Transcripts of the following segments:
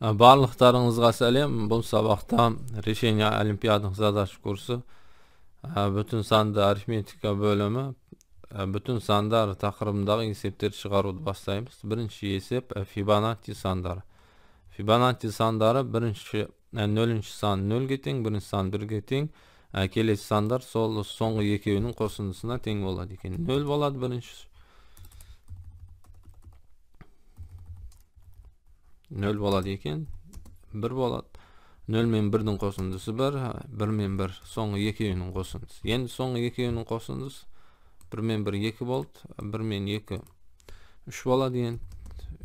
Bарлıqlarınızga selam. Bu sabahta решение олимпиадных задач kursu. Bütün sandı arifmetika bölümü. Bütün sanдар takırımdagi esepleri çıgarudy başlayımız. Birinci esep Fibonacci sandары. Fibonacci sandары birinci 0 san 0 teң, birinci san 1 teң. Kelesi sandar sol soňgy ekebiniň gosundusuna teň bolady eken. 0 bolady birinci 0 bolady eken. 1 bolady. 0 men 1'nin kosundusu 1, 1 men 1 soňgy ekebiniň kosundusu. Endi soňgy ekebiniň kosundusu 1 men 1 2 bolt, 1 men 2 3 bolady endi.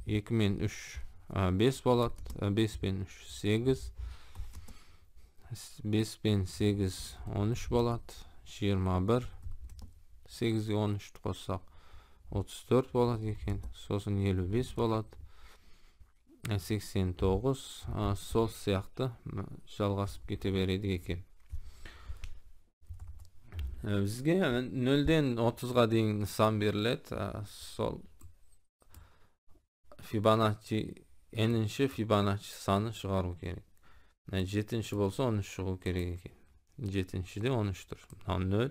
2 men 3 5 bolady. 5 men 3 8. 5 men 8 13 bolady. 21. 8 ge 13 kossak 34 bolady eken. Sosun 55 bolady. 89 sol siyahtı жалғасып kete beredi eken. Bizge 0'den 30'ga deyin san berilet. Sol Fibonacci eninci Fibonacci sanı çıgaru gerek. 7-nji bolsa 13 çıguu gerek eken. 7-nji de 13'tür. 0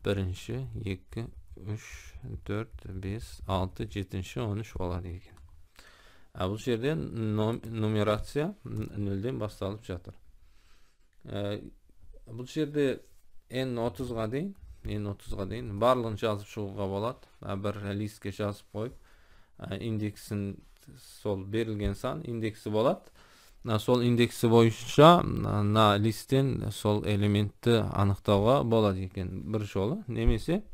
birinci 2 3 4 5 6 7-nji 13 bolady eken. Bu жерде numerasiya 0'den başlalıp жатыр. Bu жерде n30'ga deyin barlığını жазып çıgууга bolady. Bir listke жазып koyup indeksin sol berilgen san indeksi bolady. Sol indeksi boyunça na listten sol elementni anyktauga bolady eken bir jolu. Nemесе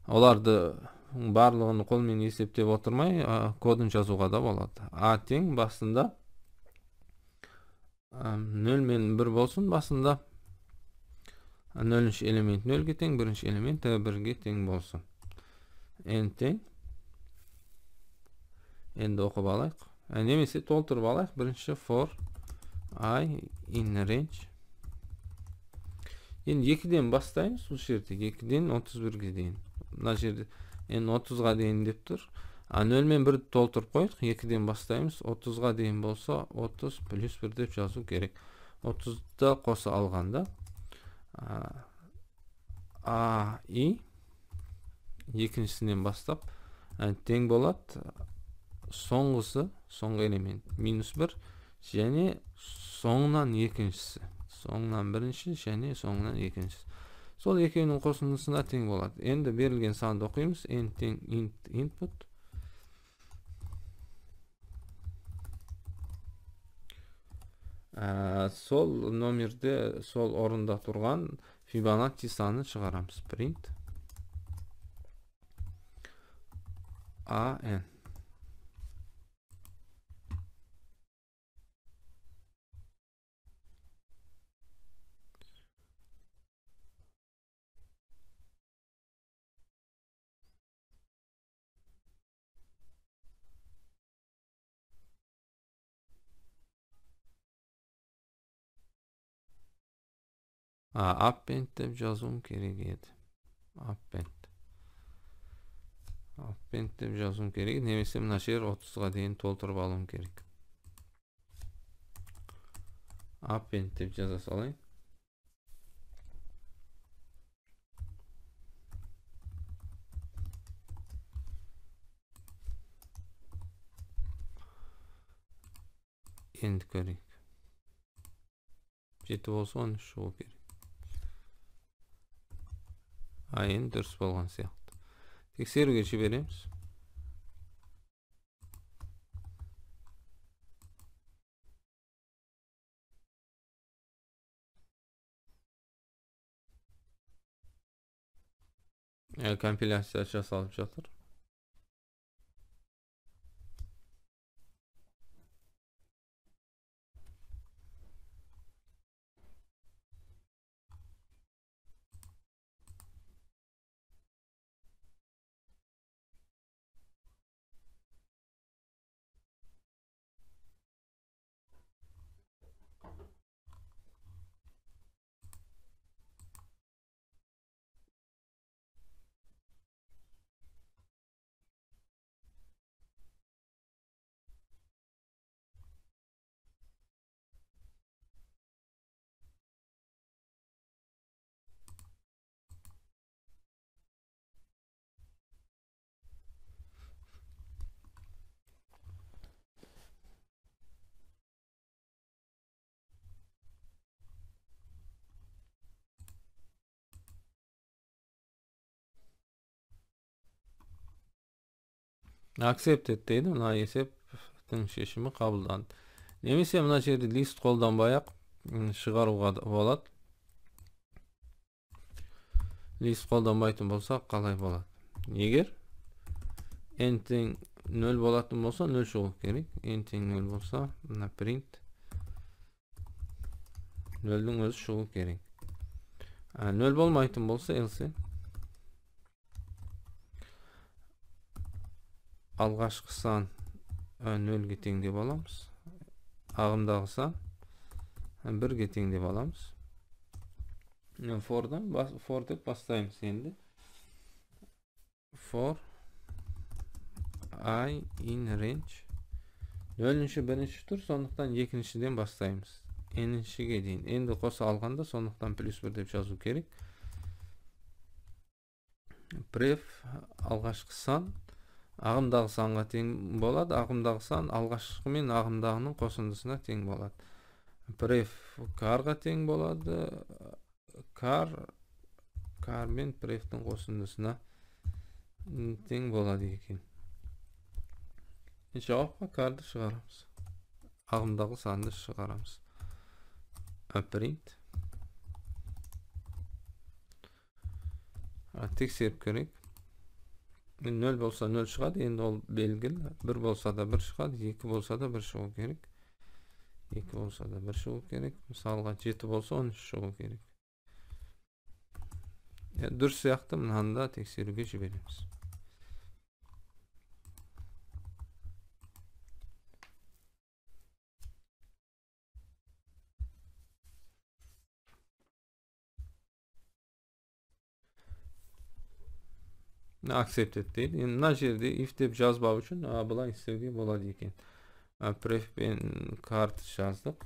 olardy barlığını kol menen esептеп oturmay kodun жазууга da bolady. A teң basında 0 men 1 bolsun basında 0-nji element 0 ge teң, 1-nji element 1 ge teң bolsun. N teң. Endi okup alayk. Nemесе tolturup alayk. Birinci for I in range. Endi 2'den başlayız. Bu jerde 2'den 31'ge deyin. Mına jerde en 30'ga deyin dep tur. 0 men 1 tolturup koyuk. 2'den başlayız. 30'ga deyin bolsa 30 plus 1 dep жазуу gerek. 30'da kosa alganda A I ikincisinden başlap teң bolat. Soňgusy, soňgy element -1 және soňundan ikinçisi. Soňundan birinci және soňundan ikinçisi. Sol ekebiniň kosundusuna teň bolady. Endi berilgen sandy okuýmuz. N teň int input. Sol nomerde sol orunda turgan Fibonacci sany çıgaramyz. Print A N. Append dep жазуum керек edi. Append dep жазуum керек. Nemесе mına jер 30'ga deyin tolturup alıum gerek. Append dep jaza salayım. Endi göreyik. 7 bolsa 13 çıguu gerek. Endi dürüst bolgan syapty. Tekserүүge jiberemiz. Kompilasiya jasalyp jatyr. accepted deydi. Mına eseptin şeşimi kabullandı. Nemесе mına жерде list koldanbay-ақ шығаруға болады. List қолданбайтын болса қалай болады? Егер n тең 0 болатын болса 0 шығу керек. N тең 0 болса, мына print 0-дің өзі шығу керек. 0 болмайтын болса else алғашқы сан 0-ге тең деп аламыз. Ағымдағы сан 1-ге тең деп аламыз. For деп бастаймыз енді. For I in range 0-ші бірінші тұр, сондықтан екіншіден бастаймыз. N-шіге дейін. N-ді қоса алғанда, сондықтан +1 деп жазу керек. Pref алғашқы сан ағымдағы санға тең болады. Ағымдағы сан алғашқы мен ағымдағының қосындысына тең болады. Pref karға тең болады. Kar мен pref'тің қосындысына тең болады екен. Жауапқа карды шығарамыз. Ағымдағы санды шығарамыз. Print. Тексеріп көрейік. 0 болса 0 шығады, енді ол белгілі. 1 болса да 1 шығады, 2 болса да 1 шығу керек. 2 болса да 1 шығу керек. Мысалға 7 болса 13 шығу керек. Дұрыс сияқты мынаны тексеруге жібереміз. Accepted deydi. Yani mына жерде if деп жазбау үшін былай істеуге болады екен. Pref пен card жаздық.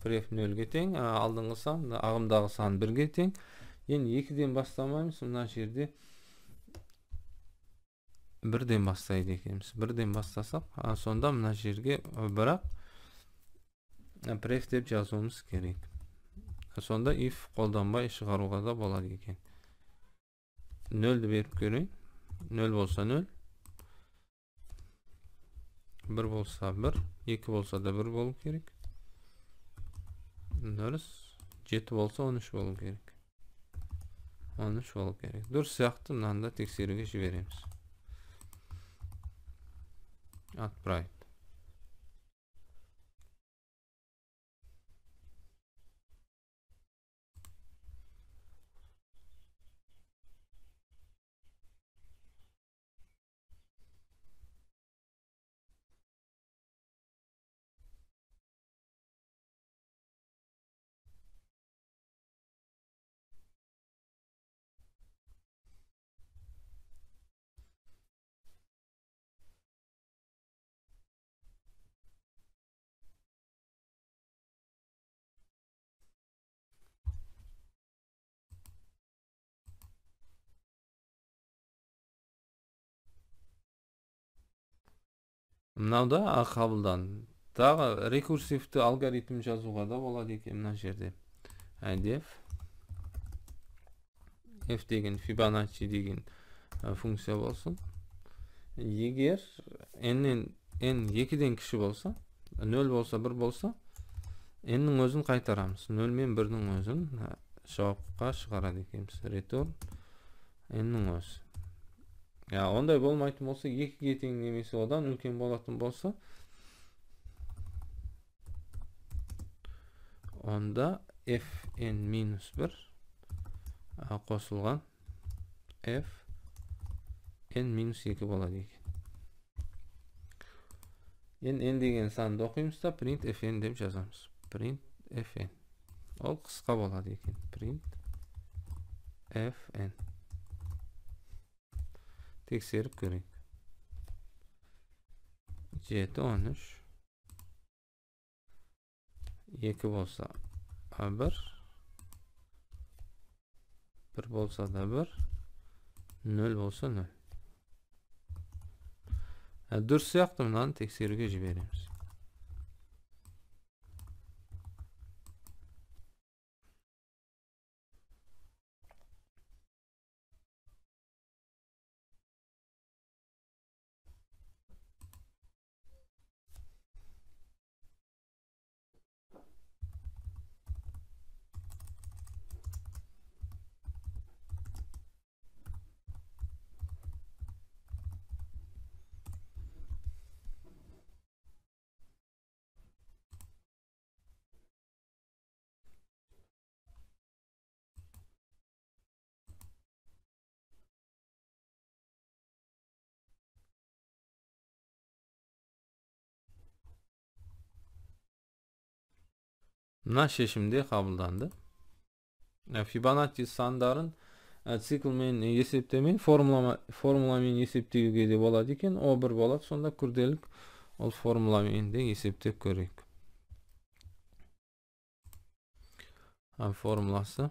Pref 0-ге тең, алдыңғы сан, ағымдағы сан 1-ге тең. Енді 2-ден бастамаймыз, мына жерде 1-ден бастайды екенбіз. 1-ден бастасақ, сонда мына жерге бірақ pref деп жазуымыз керек. Сонда if қолданбай шығаруға да болады екен. 0-ді беріп көрейін. 0 болса 0. 1 болса 1. 2 болса да 1 болу керек. Дұрыс. 7 болса 13 болу керек. 13 болу керек. Дұрыс сияқты мынаны тексеруге жібереміз. Отправить. Мынау да қабылдан. Тағы рекурсивті алгоритм жазуға да болады екен мына жерде. Def f деген Fibonacci деген функция болсын. Егер n 2-ден кіші болса, 0 болса 1 болса, n-нің өзін қайтарамыз. 0 мен 1-нің өзін жауапқа шығарады екенбіз. Return n-нің өзі. Ондай болмайтын болса, 2-ге тең немесе одан үлкен болатын болса, онда fn-1 қосылған fn-2 болады екен. n деген санды оқимыз да print fn деп жазамыз. Print fn. Ол қысқа болады екен. Print fn. Тексеріп көрейік. 7, 13. 2 болса 1. 1 болса да 1. 0 болса 0. Дұрыс сияқты мынаны тексеруге жібереміз. Mına şeşimde kabuldandı. Fibonacci sandarın sikl menен есептемей formula менен есептеуге де болады екен. O bir болады. Сонда күрделік ол формула менен де есептеп көрейік. Формуласы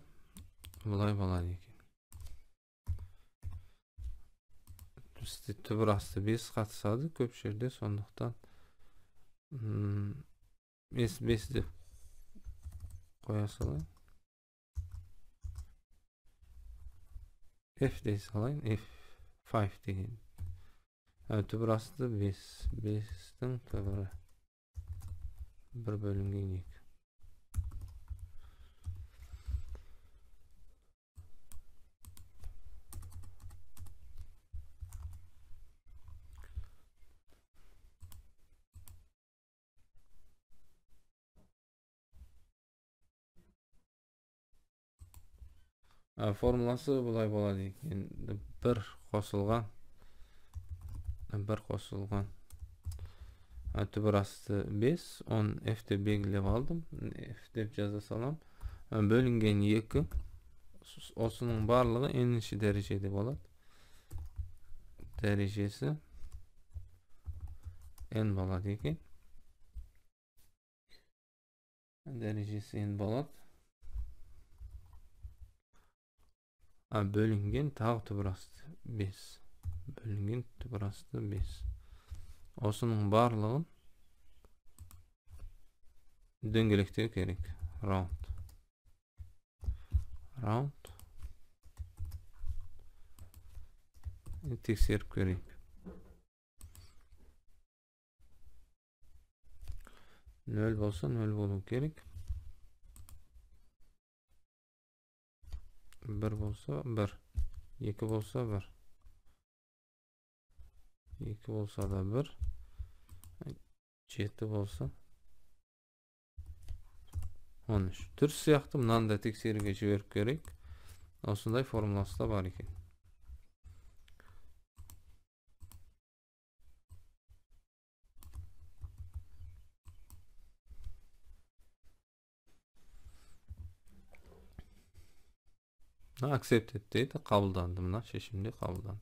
бұлай болады екен. Бізде түбір асты 5 қатысады көп жерде, сондықтан 5 деп қоя салайын. F дей салайын. F5 деген. Түбір асты 5. 5-тің түбірі 1 бөлінген 2. Формуласы бұлай болады екен. Bir қосылған түбір асты 5, он f деп белгілеп алдым. F деп жаза салам. Бөлінген 2, осының барлығы n-ші дәрежеде болады. Дәрежесі n болады екен. Дәрежесі n болады. Bölüngen tağ түбір асты 5. Bölüngen түбір асты 5. Осының барлығын дөңгелектеу керек. Round. Тексеріп көрейік. 0 болса 0 болу керек. 1 bolsa 1, 2 bolsa 1, 2 bolsa da 1, 7 bolsa 13. Түр сияқты мынаны да тексеруге жіберіп керек. Осындай формуласы да бар екен. Accepted deydi, kabuldandı. Mına şeşimde kabuldandı.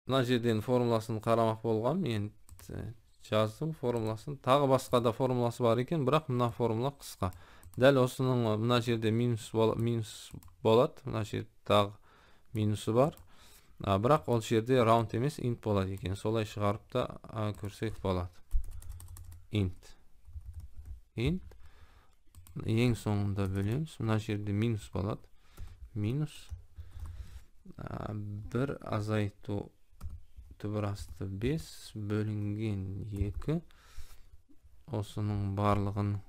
Mına жерден формуласын қарамақ болған, мен жаздым формуласын. Тағы басқа да формуласы бар екен, бірақ мына формула қысқа. Дәл осының мына жерде минус болады. Мына жерде тағы минусы бар. Бірақ ол жерде round емес int болады екен. Солай шығарып та көрсек болады. Int. Ең соңында бөлеміз. Мына жерде минус болады. Минус. Bir азайту түбір асты 5 бөлінген 2. Осының барлығын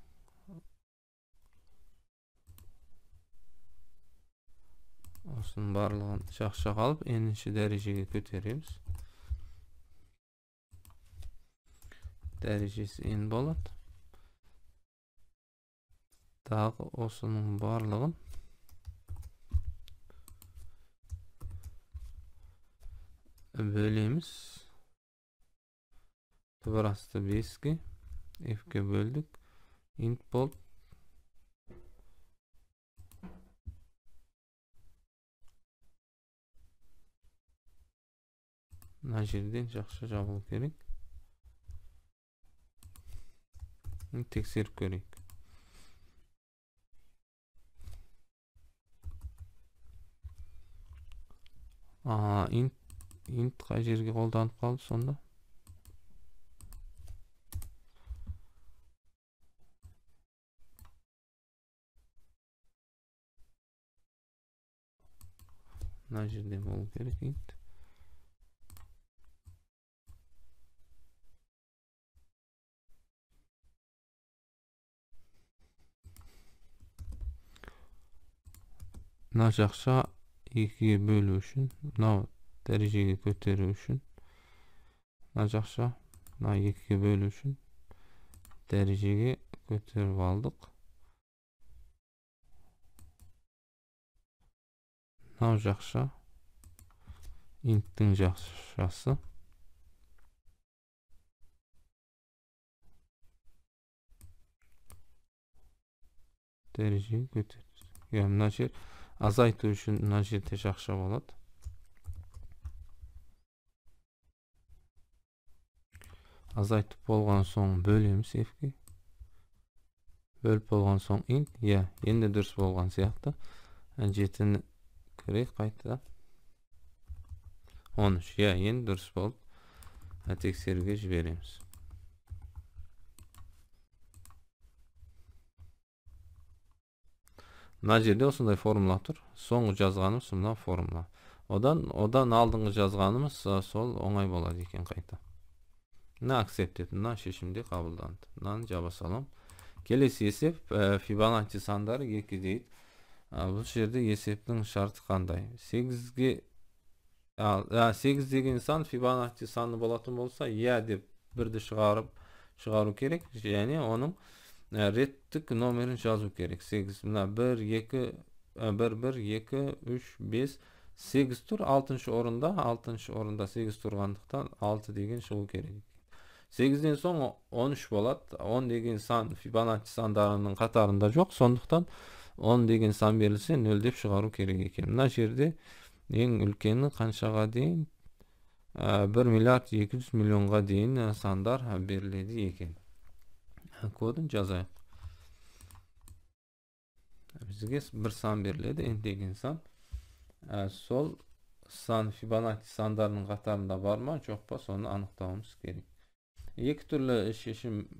шақшақ алып, n-ші дәрежеге көтереміз. Дәрежесі n болады. Тағы осының барлығын бөлеміз. Түбір асты 5-ге, f-ге бөлдік. Int болды. Мына жерден жақша жабылу керек. Тексеріп көрейік. Int қай жерге қолданып қалды сонда? Мына жерден болу керек int. Мына жақша 2-ге бөлу үшін, мынау дәрежеге көтеру үшін, мына жақша 2-ге бөлу үшін дәрежеге көтеріп алдық. Мынау жақша int'in жақшасы. Дәрежеге көтерді. Мына жер азайту үшін мына жерде жақша болады. Azaytып болған соң бөлеміз f'ге. Бөліп болған соң int. Енді дұрыс болған сияқты. 7-ні көрейік қайта. 13. Енді дұрыс болды. Тексеруге жібереміз. Мына жерде осындай формула тұр. Соңғы жазғанымыз мына формула. Одан алдыңғы жазғанымыз сол оңай болады екен қайта. Мына accepted, мына шешімде қабылданды. Мынаны жаба салам. Келесі есеп Fibonacci сандары 2 дейді. Бұл жерде есептің шарты қандай? 8 деген сан Fibonacci саны болатын болса, деп бірді шығару керек, және оның реттік номерін жазу керек. 8, мына 1, 2, 1, 1, 2, 3, 5, 8 тұр. 6-шы орында 8 тұрғандықтан 6 деген шығу керек. 8-ден соң 13 болады. 10 деген сан Fibonacci сандарының қатарында жоқ. Сондықтан 10 деген сан берілсе 0 деп шығару керек екен. Мына жерде ең үлкені қаншаға дейін? 1 миллиард 200 миллионға дейін сандар беріледі екен. Кодын жазайық. Бізге бір сан беріледі, n деген сан. Сол сан Fibonacci сандарының қатарында бар ма, жоқ па, соны анықтауымыз керек. Екі түрлі шешім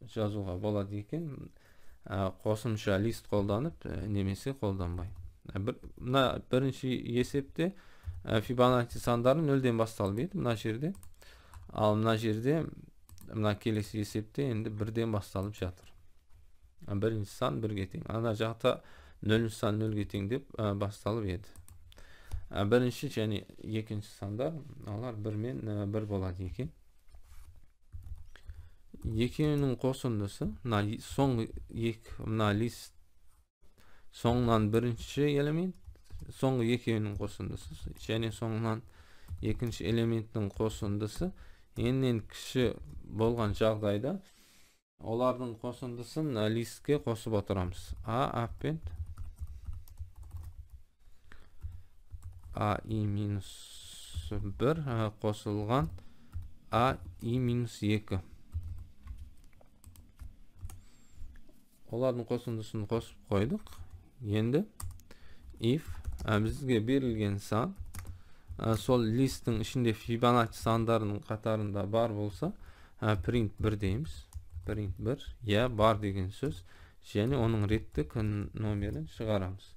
жазуға болады екен. Қосымша лист қолданып, немесе қолданбай. Мына бірінші есепте Fibonacci сандары 0-ден басталып еді мына жерде. Ал мына жерде мына келесі есепте енді 1-ден басталып жатыр. Бірінші сан 1-ге тең. Ана жақта 0 сан 0-ге тең деп басталып еді. Бірінші және екінші сандар, алар 1 мен 1 болады екен. Екеуінің қосындысы, соңғы мына лист соңынан бірінші элемент, соңғы екеуінің қосындысы, және соңынан екінші элементтің қосындысы n-нен кіші болған жағдайда олардың қосындысын листке қосып отырамыз. Append i-1 қосылған i-2. Олардың қосындысын қосып қойдық. Енді if бізге берілген сан сол листтің ішінде Fibonacci сандарының қатарында бар болса, print 1 дейміз. Print 1, бар деген сөз, және оның реттік номерін шығарамыз.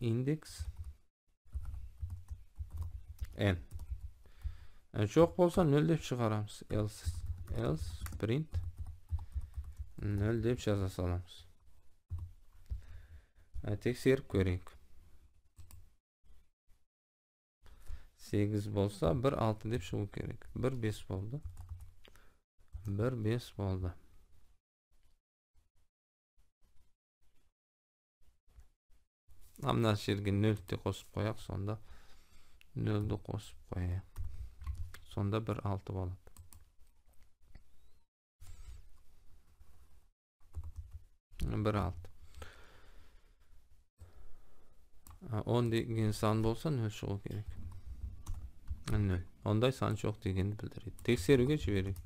Индекс n. Жоқ болса 0 деп шығарамыз. Else print 0 деп жаза саламыз. Тексеріп көрейік. 8 болса 1 6 деп шығу керек. 1 5 болды. 1 5 болды. Мына жерге 0 де қосып қояқ, сонда 0-ді қосып қояқ. Сонда 1 6 болады. 1 6. 10 деген сан болса 0 шығу керек. 0. Ондай сан жоқ дегенді білдіреді. Тексеруге жіберейік.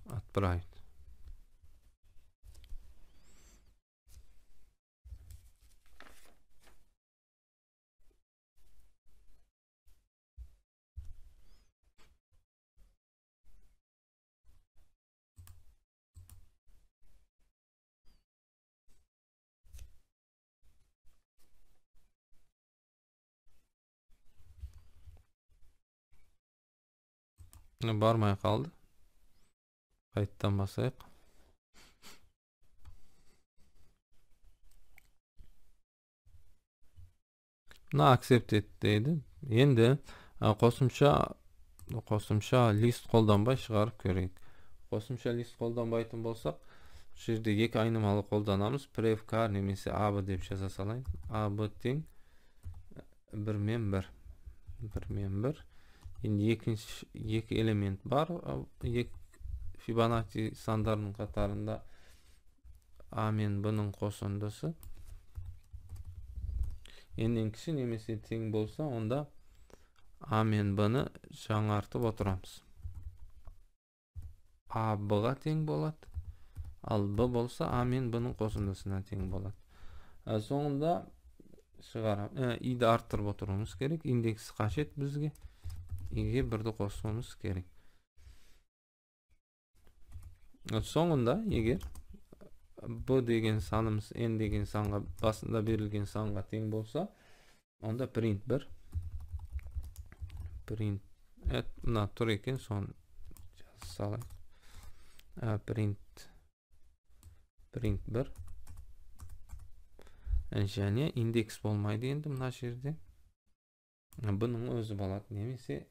Отправить. Бармай қалды. Қайттан басайық. Мына accepted дейді. Енді қосымша лист қолданбай шығарып көрейік. Қосымша лист қолданбайтын болсақ, Şu жерде екі айнымалы қолданамыз. Pref car немесе AB деп жаза салайын. AB тең 1 мен 1. 1 мен 1. Енді екі элемент бар. Fibonacci сандарының қатарында A мен B-ның қосындысы. N-нен кіші немесе тең болса, онда A мен B-ны жаңартып отырамыз. A B-ға тең болады. Ал B болса A мен B-ның қосындысына тең болады. Соңында i-ді арттырып отыруымыз керек. Индекс қажет бізге. i-ге 1-ді қосуымыз керек. Соңында егер b деген санымыз n деген санға, басында берілген санға тең болса, онда print 1. Print мына тұр екен, соны жаза салайық. Print 1. Және индекс болмайды енді мына жерде. Бұның өзі болады, немесе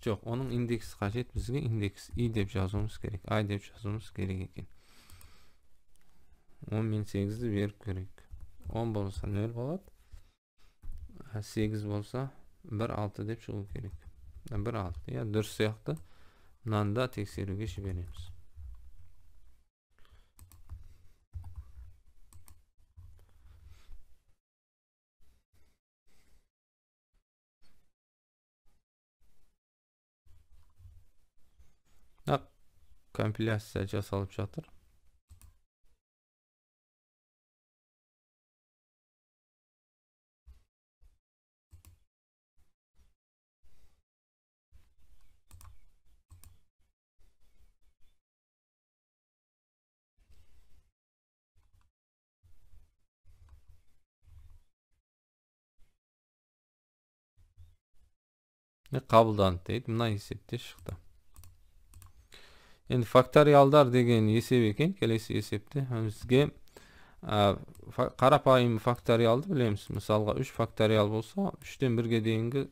жоқ, оның индекс қажет бізге. Индекс i деп жазуымыз керек, i деп жазуымыз керек екен. 10 мен 8-ді беріп керек. 10 болса 0 болады. 8 болса 1,6 деп шығу керек. 1,6. Я дұрыс сияқты. Мынанда тексеруге жібереміз. Компиляция жасалып жатыр. Қабылданды дейді. Мына есепте шықты. Енді факториалдар деген есеп екен. Келесі есепте бізге қарапайым факториалды білеміз. Мысалға 3 факториал болса, 3-тен 1-ге дейінгі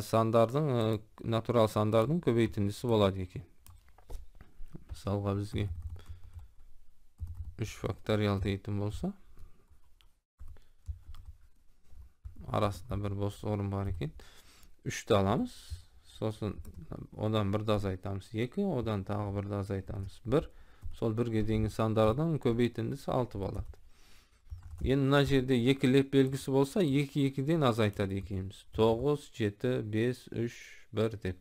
сандардың, натурал сандардың көбейтіндісі болады екен. Мысалға бізге 3 факториал дейтін болса, арасында бір бос орын бар екен. 3-ті аламыз. Сосын одан 1-ді азайтамыз 2, одан тағы 1-ді азайтамыз 1. Сол 1-ге дейінгі сандардан көбейтіндісі 6 болады. Енді мына жерде 2 леп белгісі болса, 2-2-ден азайтады екенбіз. 9, 7, 5, 3, 1 деп.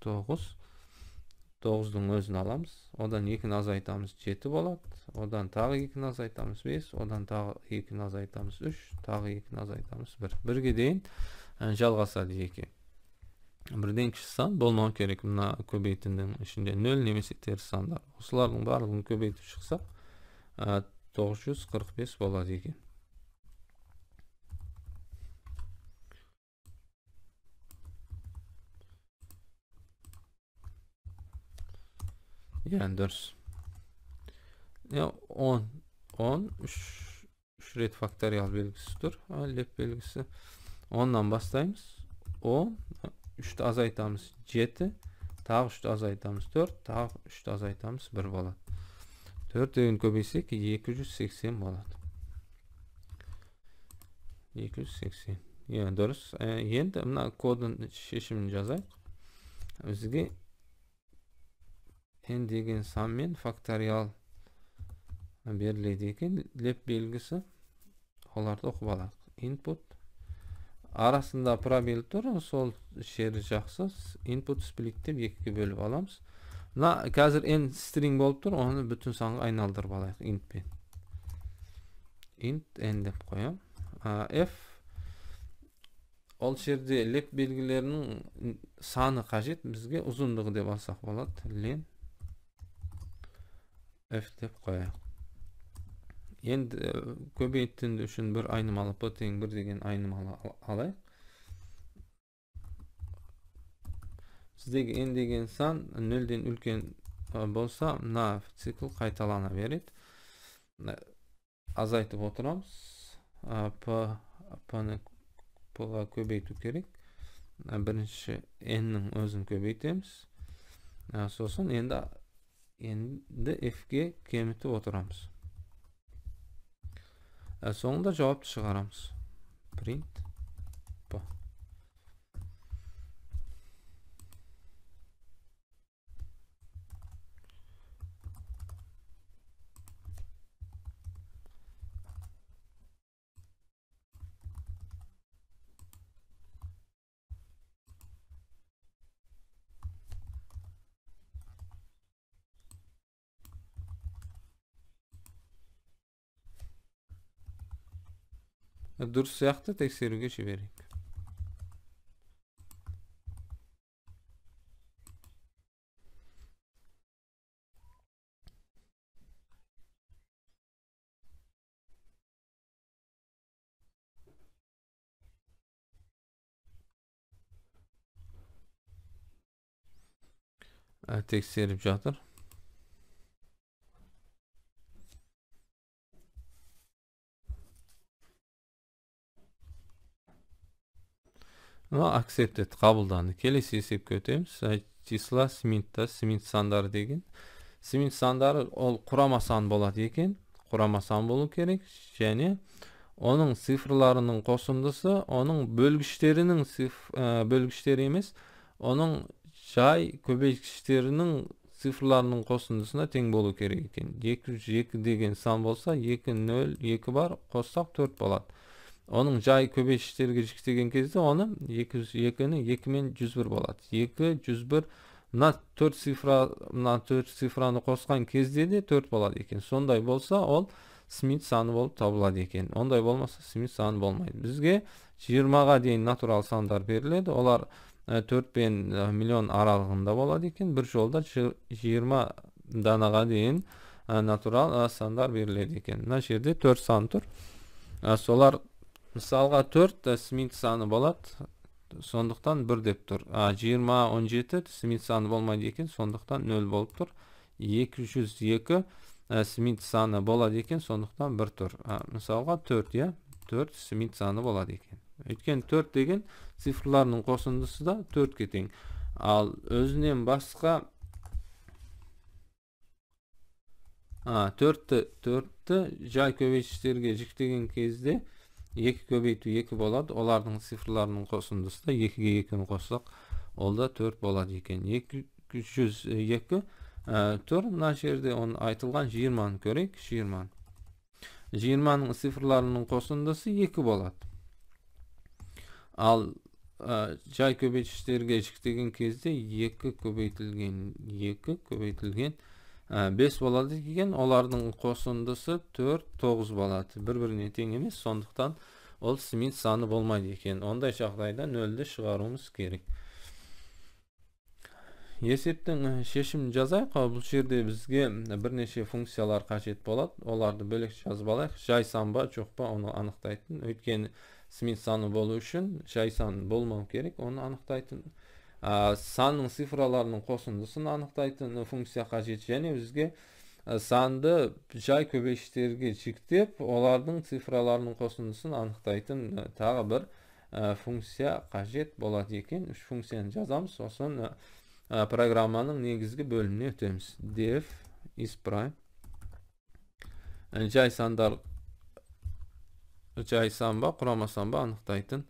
9-дің өзін аламыз. Одан 2-ні азайтамыз 7 болады. Одан тағы 2-ні азайтамыз 5. Одан тағы 2-ні азайтамыз 3. Тағы 2-ні азайтамыз 1. 1-ге дейін жалғасады 2. 1-ден кіші сан болмау керек. Мына көбейтіндің ішінде 0 немесе теріс сандар. Осылардың барлығын көбейтіп шықсақ 945 болады екен. Yani dürüst. Ya 10 3 rет faktöriyel belgisidir. Lep belgisi. 10'dan başlayımız. 10 3'te azaytamız 7. Tağ 3'te azaytamız 4. Tağ 3'te azaytamız 1 болады. 4 деген көбейсек 280 болады. 280. Yani dürüst. Енді мына kodun шешімін жазайық. Бізге n деген санмен факториал беріледі екен. Леп белгісі оларды оқып алайық. Input арасында пробел тұр, сол жері жақсы. Input split деп екіге бөліп аламыз. Мына қазір n string болып тұр, оны бүтін санға айналдырып алайық intпен. Int n деп қоям. F ол жерде леп белгілерінің саны қажет, бізге ұзындығы деп алсақ болады. Len f деп қояйық. Енді көбейтінді үшін бір айнымалы p тең 1 деген айнымалы алайық. Сіздегі n деген сан 0-ден үлкен болса, мына цикл қайталана береді. Азайтып отырамыз. P-ны p-ға көбейту керек. birinchi n'ning o'zini ko'paytamiz. So'sin endi f'ga kemitib o'tiramiz. So'ngda javobni chiqaramiz. Print bu. Durs сияқты тексеруге жіберейік. Тексеріп жатыр. Accepted қабылданды. Келесі есепке өтеміз. Числа Смитта, Смит сандары деген. Смит сандары ол құрама сан болады екен. Құрама сан болу керек. Және оның цифрларының қосындысы, оның бөлгіштерінің бөлгіштері емес, оның жай көбейткіштерінің цифрларының қосындысына тең болу керек екен. 202 деген сан болса, 2, 0, 2 бар, қоссақ 4 болады. Оның жай көбейткіштерге жіктеген кезде оны 202-ні 2 мен 101 болады. 2, 101, мына 4 цифраны қосқан кезде де 4 болады екен. Сондай болса, ол Смит саны болып табылады екен. Ондай болмаса, Смит саны болмайды. Бізге 20-ға дейін натурал сандар беріледі. Олар 4 пен миллион аралығында болады екен. Bir жолда 20 данаға дейін натурал сандар беріледі екен. Мына жерде 4 сан тұр. Солар мысалға 4 Смит саны болады. Сондықтан 1 деп тұр. 20, 17 Смит саны болмайды екен. Сондықтан 0 болып тұр. 202 Смит саны болады екен. Сондықтан 1 тұр. Мысалға 4, 4 Смит саны болады екен. Өйткені 4 деген цифрларының қосындысы да 4-ке тең. Ал өзінен басқа 4-ті жай көбейткіштерге жіктеген кезде 2 көбейту 2 болады. Олардың цифрларының қосындысы да 2-ге 2-ні қоссақ, ол да 4 болады екен. 202 тұр. Мына жерде оның айтылған 20-ны көрейік. 20-ның цифрларының қосындысы 2 болады. Ал жай көбейткіштерге жіктеген кезде 2 көбейтілген 5 болады екен. Олардың қосындысы 4, 9 болады. Бір-біріне тең емес. Сондықтан ол Смит саны болмайды екен. Ондай жағдайда 0-ді шығаруымыз керек. Есептің шешімін жазайық. Бұл жерде бізге бірнеше функциялар қажет болады. Оларды бөлек жазып алайық. Жай сан ба, жоқ па, оны анықтайтын. Өйткені Смит саны болу үшін жай сан болмау керек. Оны анықтайтын. Санның цифраларының қосындысын анықтайтын функция қажет. Және бізге санды жай көбейткіштерге жіктеп, олардың цифраларының қосындысын анықтайтын тағы бір функция қажет болады екен. Үш функцияны жазамыз. Сосын программаның негізгі бөліміне өтеміз. Def isPrime. Жай сандар жай сан ба, құрама сан ба анықтайтын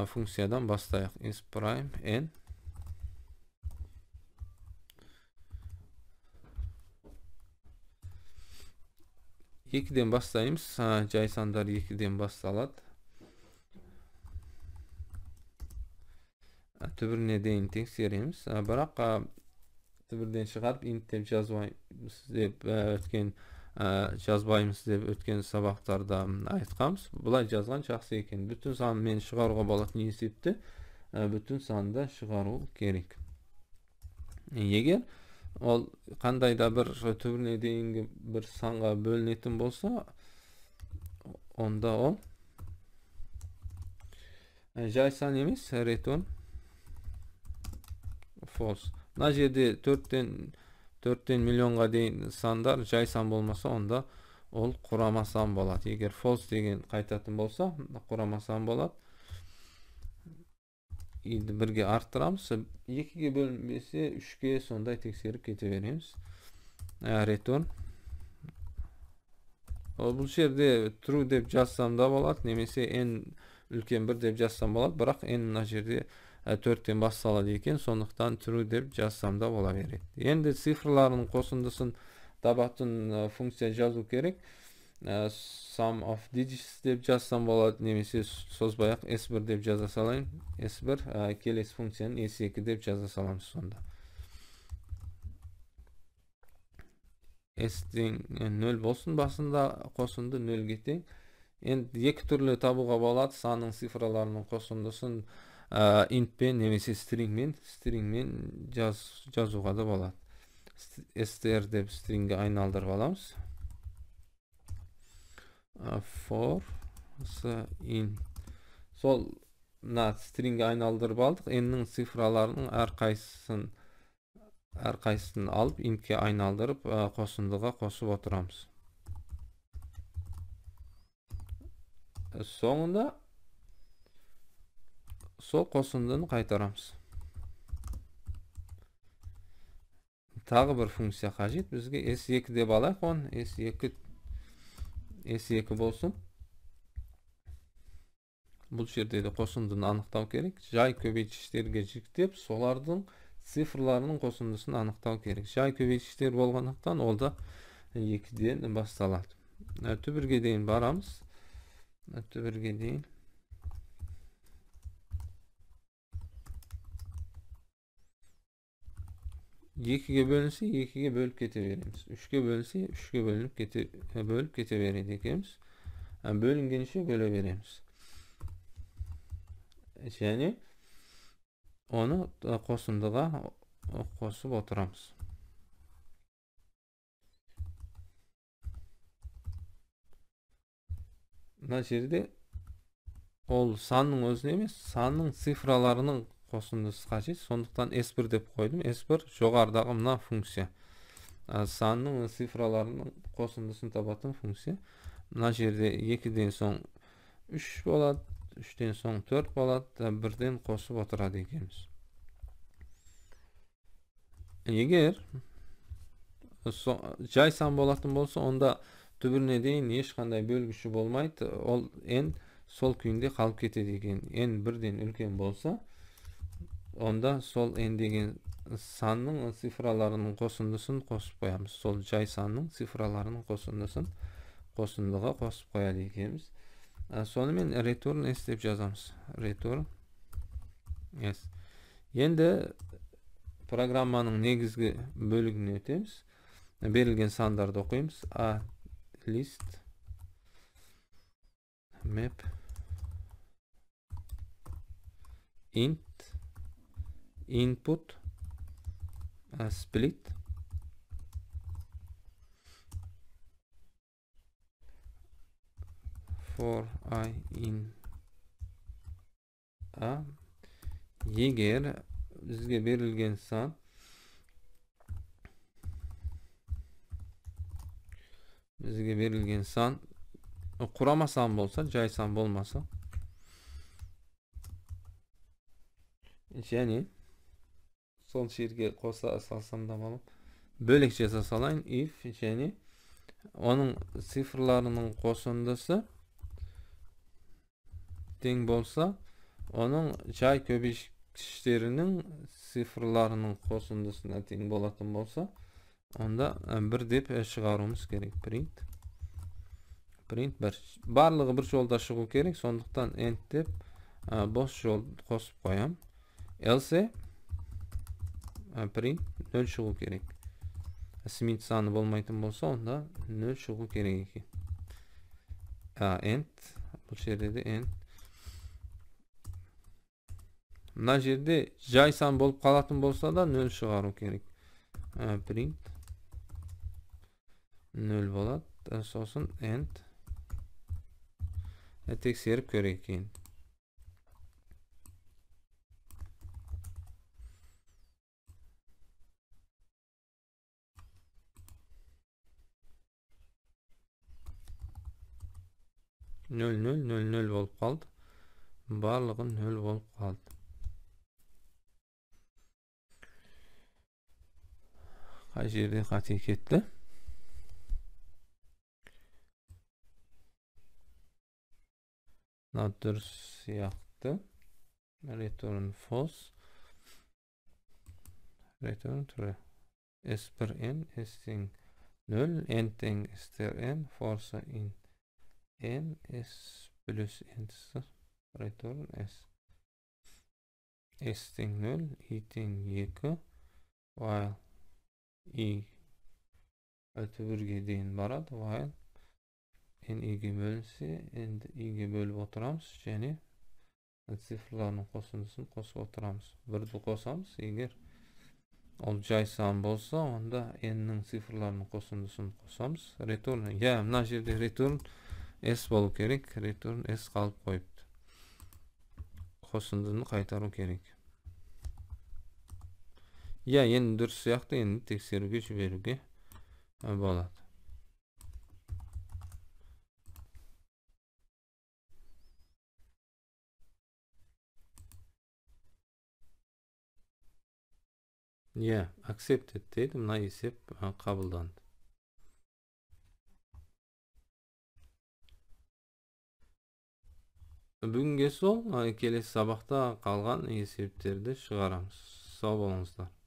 функциядан бастайық. isPrime n. Екіден бастаймыз. Жай сандар 2-ден басталады. Түбіріне дейін тексереміз. Бірақ түбірден шығарып int деп жазбаймыз деп өткен сабақтарда айтқанбыз. Бұлай жазған жақсы екен. Бүтін санмен шығаруға болатын есепті бүтін санда шығару керек. Егер ол қандай да бір түбіріне дейінгі бір санға бөлінетін болса, онда ол жай сан емес, return false. Мына жерде 4-тен миллионға дейін сандар жай сан болмаса, онда ол құрама сан болады. Егер false деген қайтатын болса, құрама сан болады. i'ni 1'ge arttıramız. 2'ge bölünmesi 3'ge sonday tekserip keteberemiz. Return. Bu yerde true dep жазsam da bolat, nemесе en үлкен 1 dep жазsam bolat, biroq en mına jerde 4'ten başsaladi eken, sonduktan true dep жазsam da bola berет. Endi sifrlaryň koşundysyny tabatyn funksiýa jazu kerek. Sum of digits dep жазsam bolat, nemесе sozbayak s1 dep jaza salaýyn. S1 kelesi funksiýany s2 dep jaza salamyz sonda. S-den 0 bolsun, basında koşundy 0'ge teň. Endi iki türlü tabuga bolat, sanyň sifralarynyň koşundysyny int ben nemесе string men jazuga da bolat. str dep stringge aýnaldyryp alamiz. For in sol stringge aýnaldyryp aldyk. N'niň sifralarynyň әрқайсысын alıp intke aýnaldyryp koşundyga koşup oturamyz. Soňunda sol koşundyny gaýtaramyz. Tagy bir funksiýa kajat bizge s2 dep alaýk, onu s2 bolsun. Bu yerde de koşundyny anyktaw kerek. Jay köbeýçişlerge jiktep solardyň sifrlarynyň koşundysyny anyktaw kerek. Jay köbeýçişler bolgandykdan ol da 2'den başsalat. Tübürge deyin baramyz. Tübürge deyin. Yekiге bölünse 2'ge bölüp keteberemiz. 3'ge bölünse 3'ge bölüp keteberedi ekemiz. Bölüngenişe böle beremiz. Yani onu koşundyga koşup oturamyz. Mına jerde ol sanyň özüne emes, sanyň sifralarynyň koşundysy kajat. Sonduktan S1 dep koydum. S1 jogardagy mına funksiýa. Sanyň sifralarynyň koşundysyny tabatyn funksiýa. Mına jerde 2'den soň 3 bolat, 3'ten soň 4 bolat, 1'den koşup oturady ekeniz. Eger jaýsan bolatyn bolsa, onda tübürüne deyin hiç kanday bölgüçü bolmaýdy. Ol en sol küýünde kalıp ketedi eken. En 1'den ülken bolsa, onda sol en degen sanyň sifralarynyň koşundysyny koşup koýamyz. Sol jaýsanyň sifralarynyň koşundysyny koşundyga koşup koýady ekeniz. Sonu men return s dep жазamyz. Return s. Endi programmanyň negizgi bölügüne ötemiz. Berilgen sandарды okuýmyz. A list map int input split for I in A. Eger bizge berilgen san kuramasan bolsa, jaýsan bolmasa, yani sol şerge kosa salsam da bolap, bölekçe salayın. If yani onun sifrlarynyň koşundysy teň bolsa, onun jaý köbeýçişleriniň sifrlarynyň koşundysyna teň bolatyn bolsa, onda 1 dep çygarmamız gerek. Print 1. Barlygy bir jolda çygy kerek. Sonduktan end dep boş jol koşup koýam. Else print 0 çygy kerek. Smith sany bolmaýtyn bolsa, onda 0 çygy kerek eken. End bu jerde de end. Mına jerde jaýsan bolup kalatyn bolsa da 0 çygaru kerek. Print 0 bolat. Sosun end. Tekserip körek eken. Nol bolup kaldı. Barlygy 0 bolup kaldı. Qay jerde qate ketdi? Not siyahtı. Return false. Return true. S1 n s null n teng ister n forsa in n s plus n return s s teng null i teng 2 while i ötübürge deyin barad while n i'ge bölünse endi i'ge bölüp oturamız және sifirlarının qo'shimchasini qo'shib oturamiz. Birni qo'shamiz, eğer ol jay san bolsa onda n'ning sifirlarının qo'shimchasini qo'shamiz. Return ya mana jerde return s bolu kerak. Return s qolib qo'yibdi. Qo'shimchasini qaytaruv kerak. Ya endi durs siyoqda endi tekshiruvga jiberuga bo'ladi. Ya accepted deydi, mana esep qabullandı. Bugungi sol kelesi sabahda qolgan esepтерди chiqaramiz. Sog' bo'lingizlar.